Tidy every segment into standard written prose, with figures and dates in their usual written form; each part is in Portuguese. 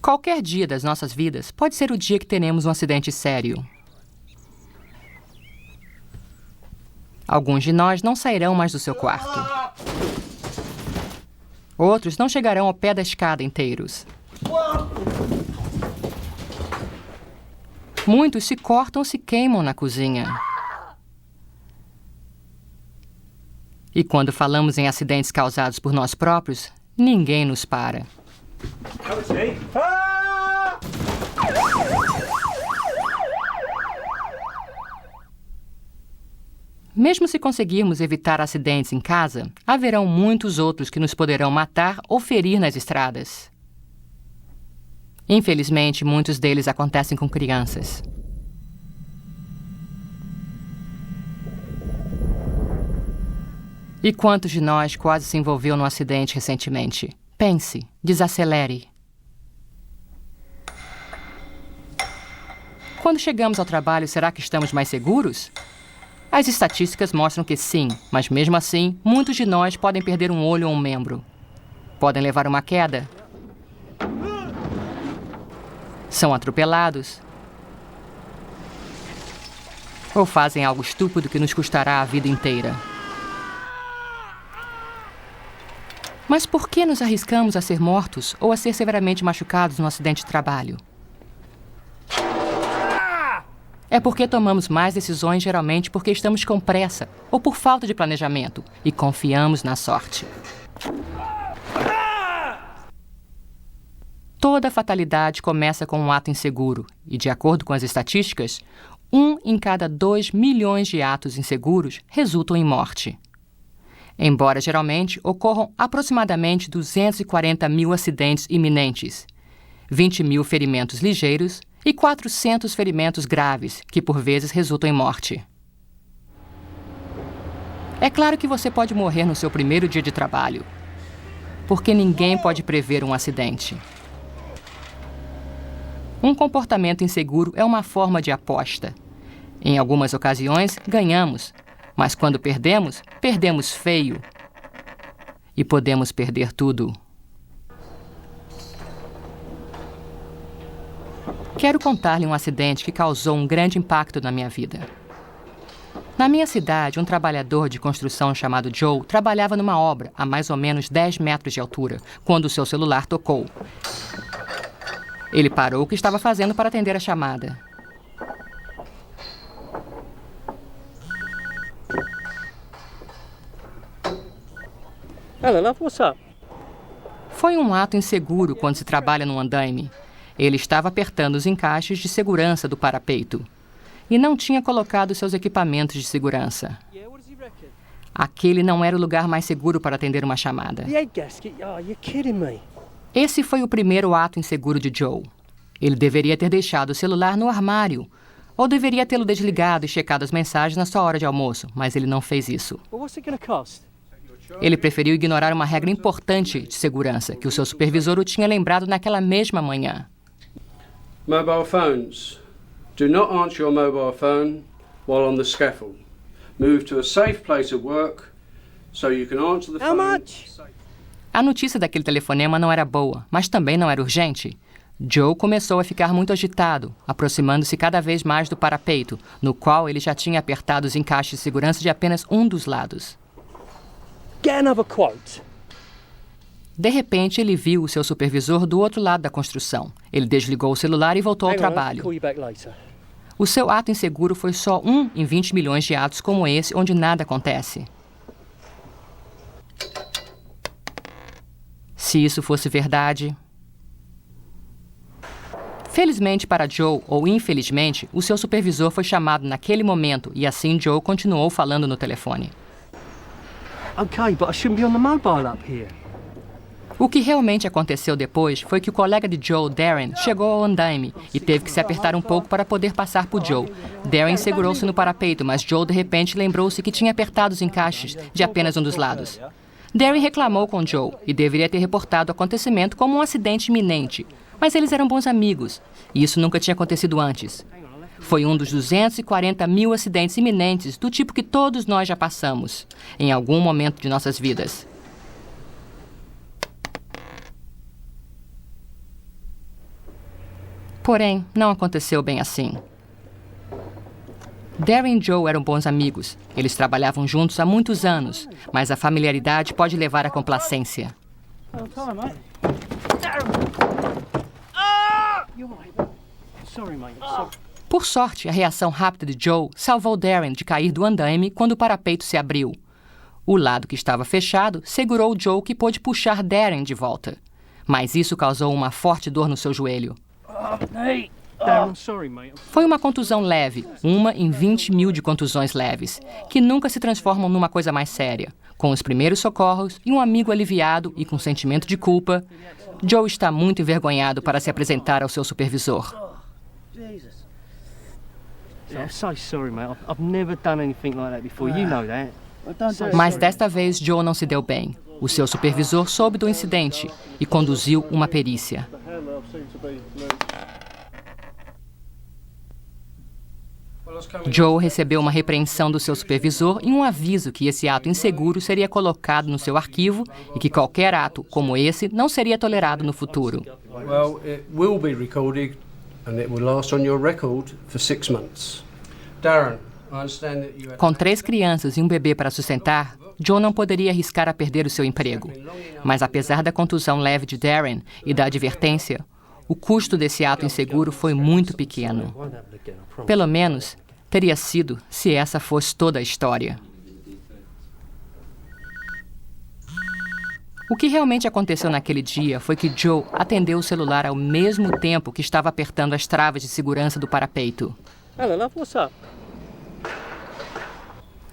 Qualquer dia das nossas vidas pode ser o dia que teremos um acidente sério. Alguns de nós não sairão mais do seu quarto. Outros não chegarão ao pé da escada inteiros. Muitos se cortam ou se queimam na cozinha. E quando falamos em acidentes causados por nós próprios, ninguém nos para. Mesmo se conseguirmos evitar acidentes em casa, haverão muitos outros que nos poderão matar ou ferir nas estradas. Infelizmente, muitos deles acontecem com crianças. E quantos de nós quase se envolveu num acidente recentemente? Pense, desacelere. Quando chegamos ao trabalho, será que estamos mais seguros? As estatísticas mostram que sim, mas mesmo assim, muitos de nós podem perder um olho ou um membro. Podem levar uma queda. São atropelados. Ou fazem algo estúpido que nos custará a vida inteira. Mas por que nos arriscamos a ser mortos ou a ser severamente machucados no acidente de trabalho? É porque tomamos más decisões geralmente porque estamos com pressa ou por falta de planejamento e confiamos na sorte. Toda fatalidade começa com um ato inseguro e, de acordo com as estatísticas, 1 em cada 2 milhões de atos inseguros resultam em morte. Embora geralmente ocorram aproximadamente 240 mil acidentes iminentes, 20 mil ferimentos ligeiros e 400 ferimentos graves, que por vezes resultam em morte. É claro que você pode morrer no seu primeiro dia de trabalho, porque ninguém pode prever um acidente. Um comportamento inseguro é uma forma de aposta. Em algumas ocasiões, ganhamos, mas quando perdemos, perdemos feio. E podemos perder tudo. Quero contar-lhe um acidente que causou um grande impacto na minha vida. Na minha cidade, um trabalhador de construção chamado Joe trabalhava numa obra a mais ou menos 10 metros de altura, quando o seu celular tocou. Ele parou o que estava fazendo para atender a chamada. Hello, love, what's up? Foi um ato inseguro quando se trabalha num andaime. Ele estava apertando os encaixes de segurança do parapeito e não tinha colocado seus equipamentos de segurança. Aquele não era o lugar mais seguro para atender uma chamada. Esse foi o primeiro ato inseguro de Joe. Ele deveria ter deixado o celular no armário ou deveria tê-lo desligado e checado as mensagens na sua hora de almoço, mas ele não fez isso. Ele preferiu ignorar uma regra importante de segurança que o seu supervisor o tinha lembrado naquela mesma manhã. Mobile phones. Do not answer your mobile phone while on the scaffold. Move to a safe place of work so you can answer the phone. How much? A notícia daquele telefonema não era boa, mas também não era urgente. Joe começou a ficar muito agitado, aproximando-se cada vez mais do parapeito, no qual ele já tinha apertado os encaixes de segurança de apenas um dos lados. Get another quote. De repente, ele viu o seu supervisor do outro lado da construção. Ele desligou o celular e voltou ao trabalho. O seu ato inseguro foi só 1 em 20 milhões de atos como esse, onde nada acontece. Se isso fosse verdade... Felizmente para Joe, ou infelizmente, o seu supervisor foi chamado naquele momento e assim Joe continuou falando no telefone. Okay, but I shouldn't be on the mobile up here. O que realmente aconteceu depois foi que o colega de Joe, Darren, chegou ao andaime e teve que se apertar um pouco para poder passar por Joe. Darren segurou-se no parapeito, mas Joe de repente lembrou-se que tinha apertado os encaixes de apenas um dos lados. Darren reclamou com Joe e deveria ter reportado o acontecimento como um acidente iminente, mas eles eram bons amigos e isso nunca tinha acontecido antes. Foi um dos 240 mil acidentes iminentes do tipo que todos nós já passamos, em algum momento de nossas vidas. Porém, não aconteceu bem assim. Darren e Joe eram bons amigos. Eles trabalhavam juntos há muitos anos, mas a familiaridade pode levar à complacência. Por sorte, a reação rápida de Joe salvou Darren de cair do andaime quando o parapeito se abriu. O lado que estava fechado segurou Joe, que pôde puxar Darren de volta. Mas isso causou uma forte dor no seu joelho. Foi uma contusão leve, uma em 20 mil de contusões leves, que nunca se transformam numa coisa mais séria. Com os primeiros socorros e um amigo aliviado e com sentimento de culpa, Joe está muito envergonhado para se apresentar ao seu supervisor. Mas desta vez Joe não se deu bem. O seu supervisor soube do incidente e conduziu uma perícia. Joe recebeu uma repreensão do seu supervisor e um aviso que esse ato inseguro seria colocado no seu arquivo e que qualquer ato como esse não seria tolerado no futuro. Well, it will be recorded and it will last on your record for 6 months. Darren, I understand that you had... Com 3 crianças e um bebê para sustentar, Joe não poderia arriscar a perder o seu emprego. Mas apesar da contusão leve de Darren e da advertência, o custo desse ato inseguro foi muito pequeno. Pelo menos, teria sido se essa fosse toda a história. O que realmente aconteceu naquele dia foi que Joe atendeu o celular ao mesmo tempo que estava apertando as travas de segurança do parapeito. Hello, love, what's up?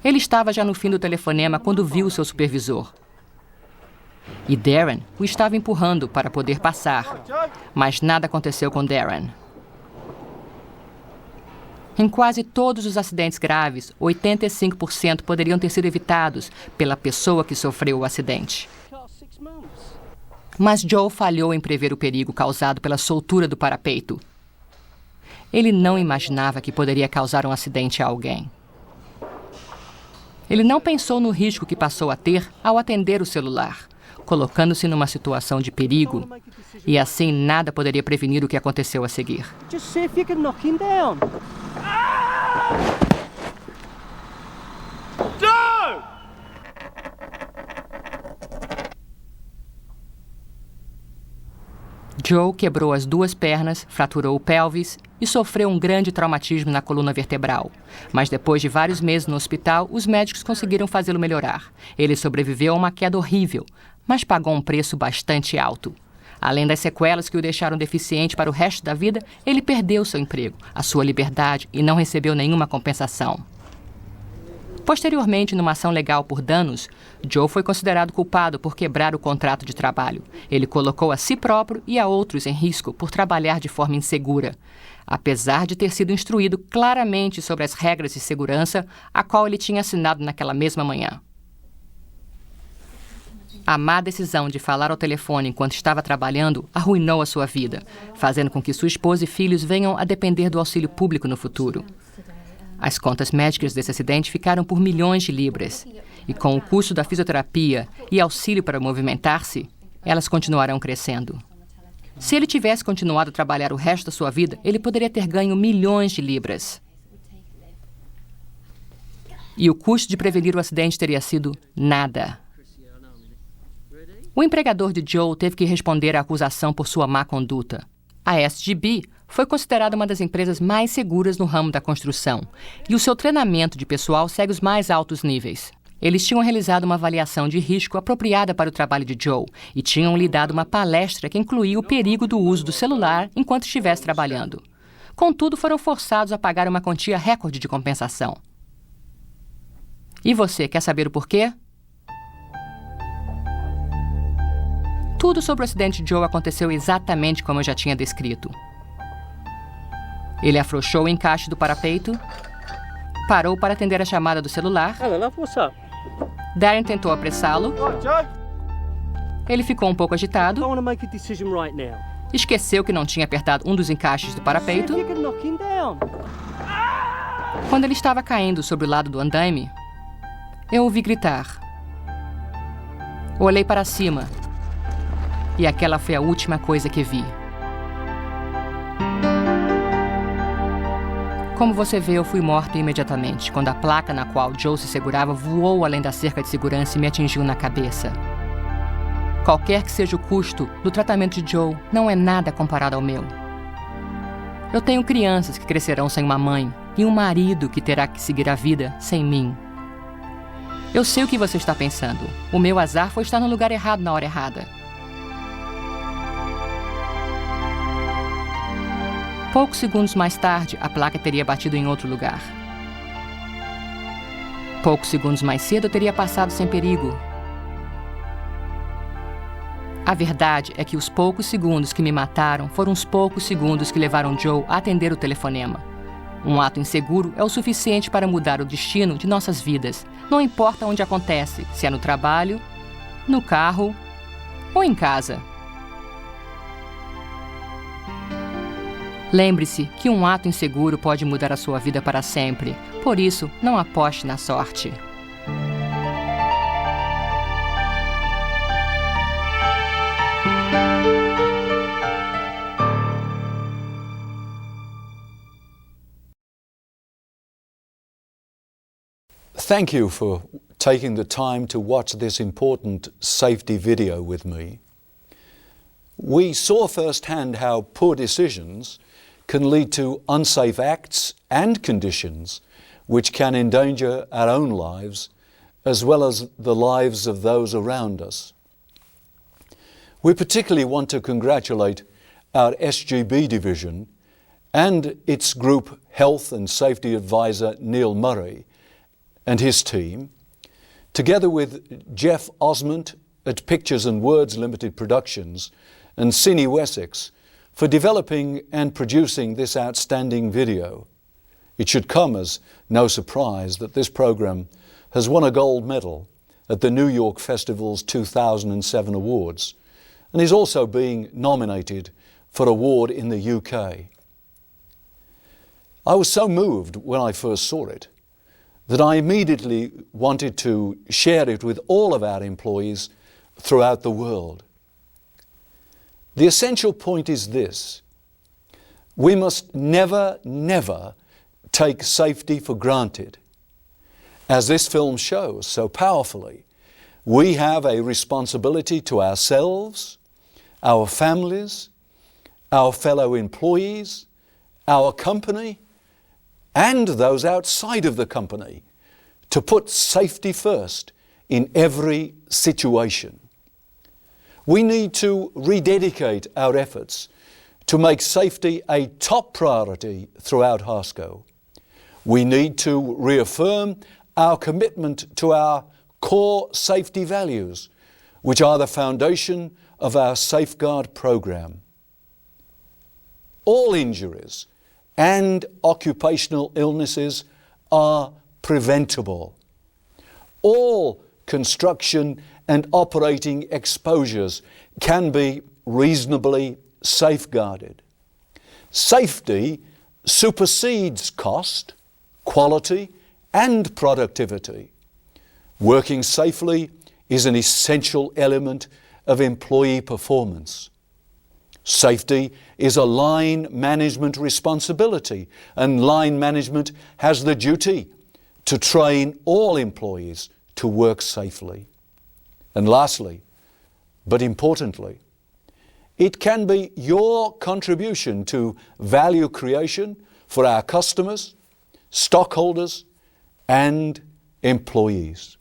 Ele estava já no fim do telefonema quando viu o seu supervisor. E Darren o estava empurrando para poder passar. Mas nada aconteceu com Darren. Em quase todos os acidentes graves, 85% poderiam ter sido evitados pela pessoa que sofreu o acidente. Mas Joe falhou em prever o perigo causado pela soltura do parapeito. Ele não imaginava que poderia causar um acidente a alguém. Ele não pensou no risco que passou a ter ao atender o celular, colocando-se numa situação de perigo, e assim nada poderia prevenir o que aconteceu a seguir. Just see if you can knock him down. Joe quebrou as 2 pernas, fraturou o pelvis e sofreu um grande traumatismo na coluna vertebral. Mas depois de vários meses no hospital, os médicos conseguiram fazê-lo melhorar. Ele sobreviveu a uma queda horrível, mas pagou um preço bastante alto. Além das sequelas que o deixaram deficiente para o resto da vida, ele perdeu seu emprego, a sua liberdade e não recebeu nenhuma compensação. Posteriormente, numa ação legal por danos, Joe foi considerado culpado por quebrar o contrato de trabalho. Ele colocou a si próprio e a outros em risco por trabalhar de forma insegura, apesar de ter sido instruído claramente sobre as regras de segurança a qual ele tinha assinado naquela mesma manhã. A má decisão de falar ao telefone enquanto estava trabalhando arruinou a sua vida, fazendo com que sua esposa e filhos venham a depender do auxílio público no futuro. As contas médicas desse acidente ficaram por milhões de libras. E com o custo da fisioterapia e auxílio para movimentar-se, elas continuarão crescendo. Se ele tivesse continuado a trabalhar o resto da sua vida, ele poderia ter ganho milhões de libras. E o custo de prevenir o acidente teria sido nada. O empregador de Joe teve que responder à acusação por sua má conduta. A SGB foi considerada uma das empresas mais seguras no ramo da construção, e o seu treinamento de pessoal segue os mais altos níveis. Eles tinham realizado uma avaliação de risco apropriada para o trabalho de Joe e tinham lhe dado uma palestra que incluía o perigo do uso do celular enquanto estivesse trabalhando. Contudo, foram forçados a pagar uma quantia recorde de compensação. E você quer saber o porquê? Tudo sobre o acidente de Joe aconteceu exatamente como eu já tinha descrito. Ele afrouxou o encaixe do parapeito, parou para atender a chamada do celular. Hello, love, what's up? Darren tentou apressá-lo. Ele ficou um pouco agitado. I want to make a decision right now. Esqueceu que não tinha apertado um dos encaixes do parapeito. See if you can knock him down. Quando ele estava caindo sobre o lado do andaime, eu ouvi gritar. Olhei para cima e aquela foi a última coisa que vi. Como você vê, eu fui morto imediatamente, quando a placa na qual Joe se segurava voou além da cerca de segurança e me atingiu na cabeça. Qualquer que seja o custo do tratamento de Joe, não é nada comparado ao meu. Eu tenho crianças que crescerão sem uma mãe e um marido que terá que seguir a vida sem mim. Eu sei o que você está pensando. O meu azar foi estar no lugar errado na hora errada. Poucos segundos mais tarde, a placa teria batido em outro lugar. Poucos segundos mais cedo, eu teria passado sem perigo. A verdade é que os poucos segundos que me mataram foram os poucos segundos que levaram Joe a atender o telefonema. Um ato inseguro é o suficiente para mudar o destino de nossas vidas. Não importa onde acontece, se é no trabalho, no carro ou em casa. Lembre-se que um ato inseguro pode mudar a sua vida para sempre. Por isso, não aposte na sorte. Thank you for taking the time to watch this important safety video with me. We saw firsthand how poor decisions can lead to unsafe acts and conditions which can endanger our own lives as well as the lives of those around us. We particularly want to congratulate our SGB division and its group health and safety advisor Neil Murray and his team, together with Jeff Osmond at Pictures and Words Limited Productions and Cine Wessex, for developing and producing this outstanding video. It should come as no surprise that this program has won a gold medal at the New York Festival's 2007 awards and is also being nominated for award in the UK. I was so moved when I first saw it that I immediately wanted to share it with all of our employees throughout the world. The essential point is this: we must never, never take safety for granted. As this film shows so powerfully, we have a responsibility to ourselves, our families, our fellow employees, our company, and those outside of the company, to put safety first in every situation. We need to rededicate our efforts to make safety a top priority throughout Harsco. We need to reaffirm our commitment to our core safety values, which are the foundation of our Safeguard program. All injuries and occupational illnesses are preventable. All construction and operating exposures can be reasonably safeguarded. Safety supersedes cost, quality, and productivity. Working safely is an essential element of employee performance. Safety is a line management responsibility, and line management has the duty to train all employees to work safely. And lastly, but importantly, it can be your contribution to value creation for our customers, stockholders, and employees.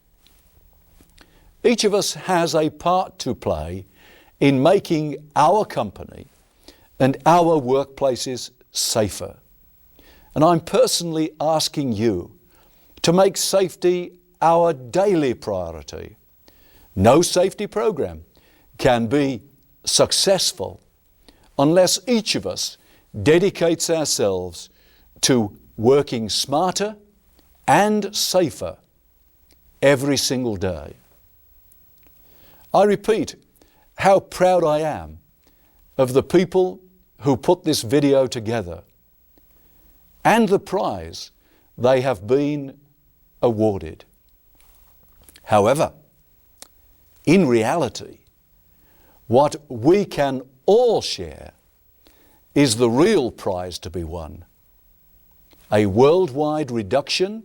Each of us has a part to play in making our company and our workplaces safer. And I'm personally asking you to make safety our daily priority. No safety program can be successful unless each of us dedicates ourselves to working smarter and safer every single day. I repeat how proud I am of the people who put this video together and the prize they have been awarded. However, in reality, what we can all share is the real prize to be won. a worldwide reduction,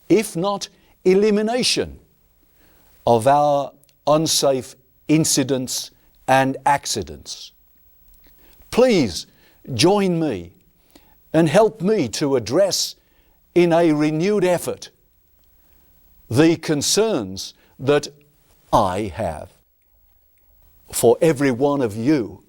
if not elimination, of our unsafe incidents and accidents. Please join me and help me to address in a renewed effort the concerns that I have for every one of you